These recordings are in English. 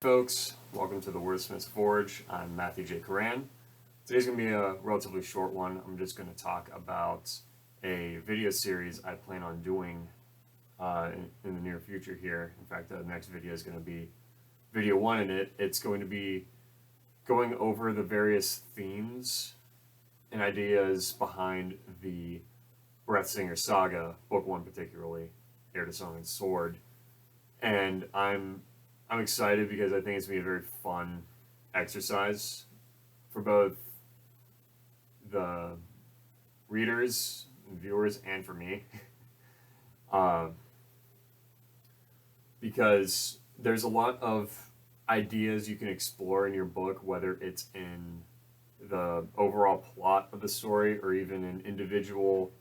Folks, welcome to the Wordsmith's Forge. I'm Matthew J. Coran. Today's going to be a relatively short one. I'm just going to talk about a video series I plan on doing in the near future here. In fact, the next video is going to be video one in it. It's going to be going over the various themes and ideas behind the Breathsinger saga, book one particularly, Heir to Song and Sword. And I'm excited because I think it's going to be a very fun exercise for both the readers and viewers and for me. Because there's a lot of ideas you can explore in your book, whether it's in the overall plot of the story or even in individual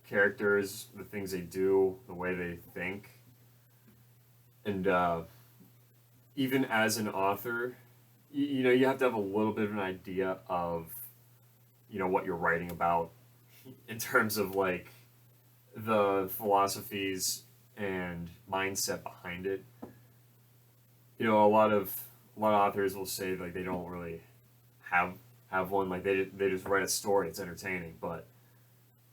characters, the things they do, the way they think. And even as an author, you have to have a little bit of an idea of, what you're writing about in terms of like the philosophies and mindset behind it. A lot of authors will say like they don't really have one, like they just write a story, it's entertaining, but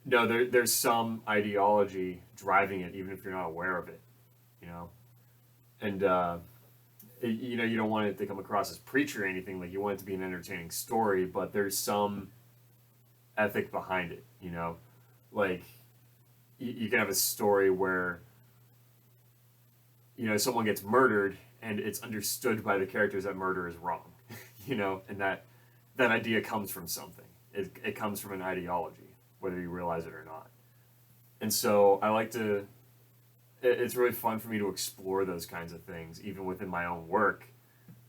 no, there's some ideology driving it, even if you're not aware of it, and you don't want it to come across as preachy or anything. Like, you want it to be an entertaining story, but there's some ethic behind it. Like you can have a story where someone gets murdered and it's understood by the characters that murder is wrong. And that idea comes from something. It comes from an ideology, whether you realize it or not. And so I like to it's really fun for me to explore those kinds of things, even within my own work,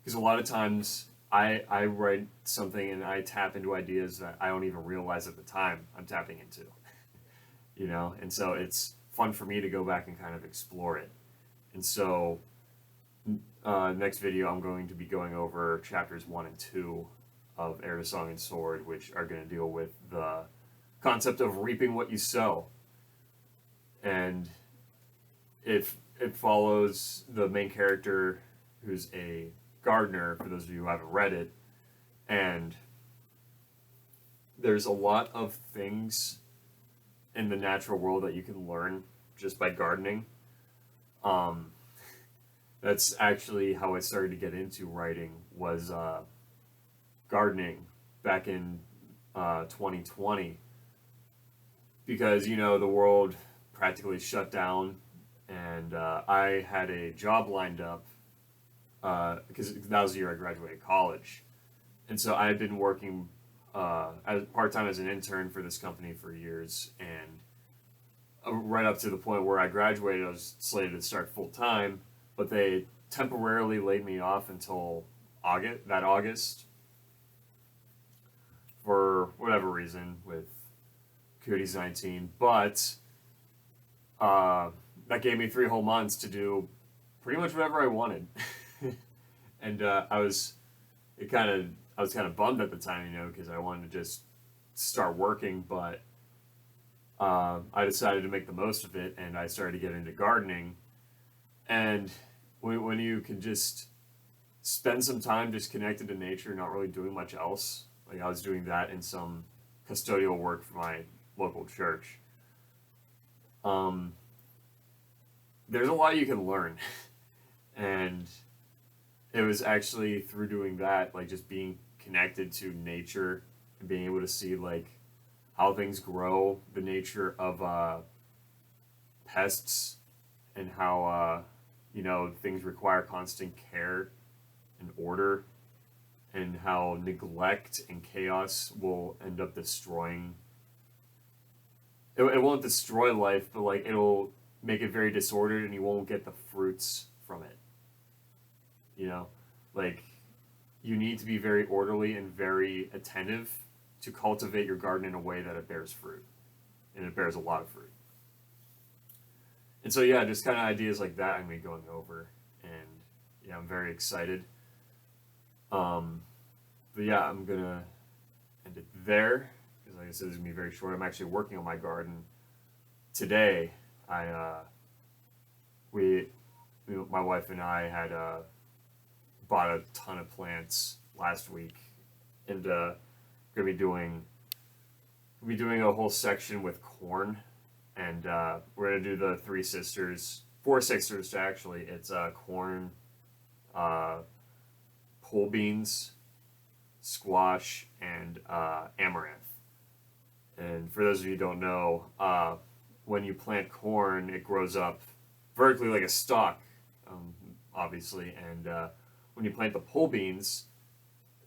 because a lot of times I write something and I tap into ideas that I don't even realize at the time I'm tapping into, and so it's fun for me to go back and kind of explore it. And so next video I'm going to be going over chapters 1 and 2 of Heir to Song and Sword, which are going to deal with the concept of reaping what you sow. And it follows the main character, who's a gardener, for those of you who haven't read it, and there's a lot of things in the natural world that you can learn just by gardening. That's actually how I started to get into writing, was gardening back in 2020, because the world practically shut down. And I had a job lined up because that was the year I graduated college. And so I had been working as part-time as an intern for this company for years. And right up to the point where I graduated, I was slated to start full-time. But they temporarily laid me off until August, for whatever reason with COVID-19. But that gave me 3 whole months to do pretty much whatever I wanted. And I was kind of bummed at the time, because I wanted to just start working, but I decided to make the most of it, and I started to get into gardening. And when you can just spend some time just connected to nature, not really doing much else, like I was doing that in some custodial work for my local church. There's a lot you can learn. And it was actually through doing that, like just being connected to nature and being able to see like how things grow, the nature of pests, and how things require constant care and order, and how neglect and chaos will end up destroying it won't destroy life, but like it'll make it very disordered, and you won't get the fruits from it. Like, you need to be very orderly and very attentive to cultivate your garden in a way that it bears fruit, and it bears a lot of fruit. And so yeah, just kind of ideas like that I'm going to be going over, and yeah, I'm very excited. But yeah, I'm gonna end it there, because like I said, this is going to be very short. I'm actually working on my garden today. My wife and I had bought a ton of plants last week, and gonna be doing a whole section with corn, and we're gonna do the four sisters actually. It's corn, uh, pole beans, squash, and amaranth. And for those of you who don't know, when you plant corn, it grows up vertically like a stalk, obviously. And when you plant the pole beans,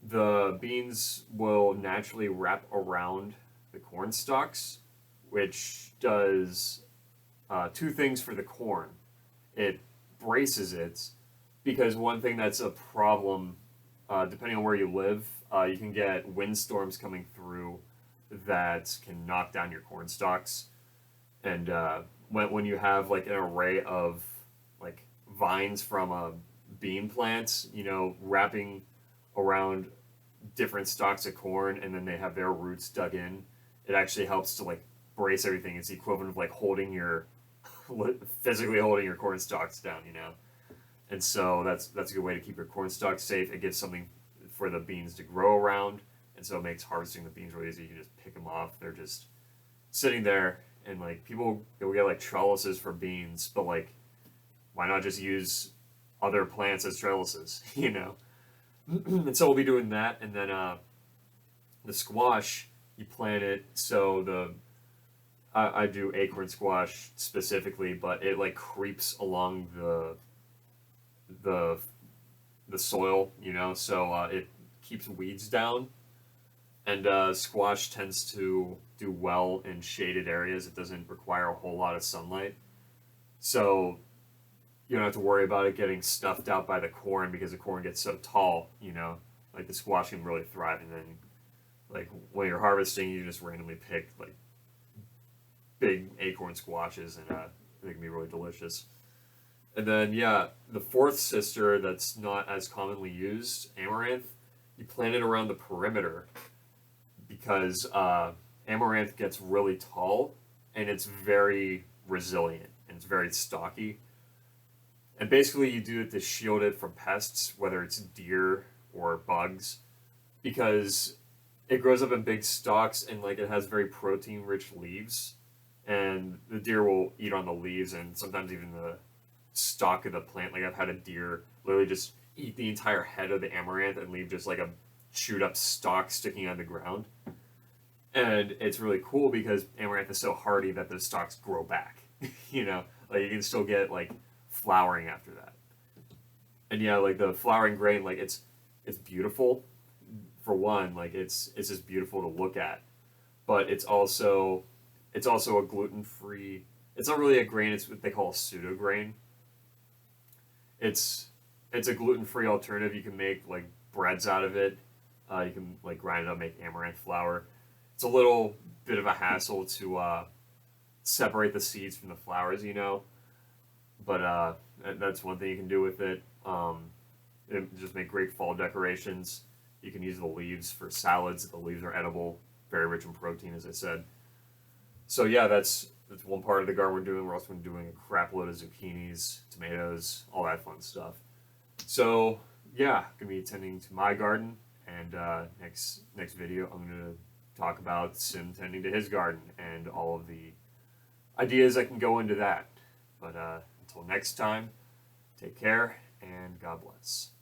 the beans will naturally wrap around the corn stalks, which does two things for the corn. It braces it, because one thing that's a problem, depending on where you live, you can get windstorms coming through that can knock down your corn stalks. And when you have like an array of like vines from a bean plant, wrapping around different stalks of corn, and then they have their roots dug in, it actually helps to like brace everything. It's the equivalent of like physically holding your corn stalks down. And so that's a good way to keep your corn stalks safe. It gives something for the beans to grow around, and so it makes harvesting the beans really easy. You can just pick them off. They're just sitting there, and like people will get like trellises for beans, but like why not just use other plants as trellises, And so we'll be doing that, and then the squash, you plant it. So I do acorn squash specifically, but it like creeps along the soil, so it keeps weeds down. And squash tends to do well in shaded areas. It doesn't require a whole lot of sunlight, so you don't have to worry about it getting snuffed out by the corn, because the corn gets so tall. Like the squash can really thrive. And then like when you're harvesting, you just randomly pick like big acorn squashes, and they can be really delicious. And then the fourth sister that's not as commonly used, amaranth, you plant it around the perimeter, because amaranth gets really tall, and it's very resilient, and it's very stocky. And basically you do it to shield it from pests, whether it's deer or bugs, because it grows up in big stalks, and like it has very protein rich leaves, and the deer will eat on the leaves, and sometimes even the stalk of the plant. Like I've had a deer literally just eat the entire head of the amaranth and leave just like a chewed up stalk sticking on the ground. And it's really cool because amaranth is so hardy that the stalks grow back. Like you can still get like flowering after that. And like the flowering grain, like it's beautiful. For one, like it's just beautiful to look at, but it's also a gluten-free. It's not really a grain. It's what they call a pseudo grain. It's a gluten-free alternative. You can make like breads out of it. You can like grind it up, make amaranth flour. It's a little bit of a hassle to separate the seeds from the flowers, but that's one thing you can do with it. It just make great fall decorations. You can use the leaves for salads. The leaves are edible, very rich in protein, as I said. So that's one part of the garden we're doing. We're also doing a crap load of zucchinis, tomatoes, all that fun stuff. So gonna be tending to my garden, and next video I'm gonna talk about Sim tending to his garden and all of the ideas that can go into that. But until next time, take care and God bless.